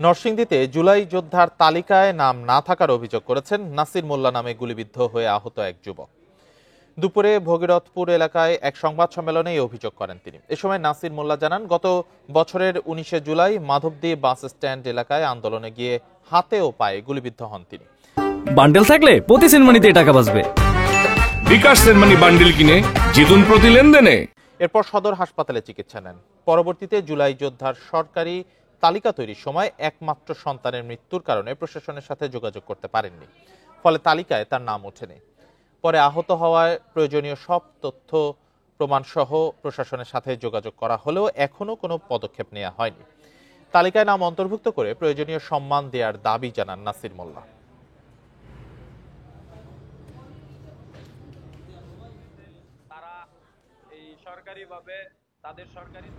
নরসিংদীতে জুলাই যোদ্ধার তালিকায় নাম না থাকার অভিযোগ করেছেন নাসির মোল্লা নামে গুলিবিদ্ধ হয়ে আহত এক যুবক। দুপুরে ভগীরথপুর এলাকায় এক সংবাদ সম্মেলনে এই অভিযোগ করেন তিনি। এ সময় নাসির মোল্লা জানান, গত বছরের 19শে জুলাই মাধবদী বাস স্ট্যান্ড এলাকায় আন্দোলনে গিয়ে হাতে ও পায়ে গুলিবিদ্ধ হন তিনি। বান্ডেল থাকলে প্রতি সেনমানিতে টাকা বাঁচবে। বিকাশ সেনমানি বান্ডেল কিনে জিতুন প্রতি লেনদেনে। এরপর সদর হাসপাতালে চিকিৎসা নেন। পরবর্তীতে জুলাই যোদ্ধার সরকারি তালিকা তৈরির সময় একমাত্র সন্তানের মৃত্যুর কারণে প্রশাসনের সাথে যোগাযোগ করতে পারেননি, ফলে তালিকায় তার নাম ওঠেনি। পরে আহত হওয়ায় প্রয়োজনীয় সব তথ্য প্রমাণ সহ প্রশাসনের সাথে যোগাযোগ করা হলেও এখনো কোনো পদক্ষেপ নেওয়া হয়নি। তালিকায় নাম অন্তর্ভুক্ত করে প্রয়োজনীয় সম্মান দেওয়ার দাবি জানান নাসির মোল্লা। তারা এই সরকারিভাবে তাদের সরকারি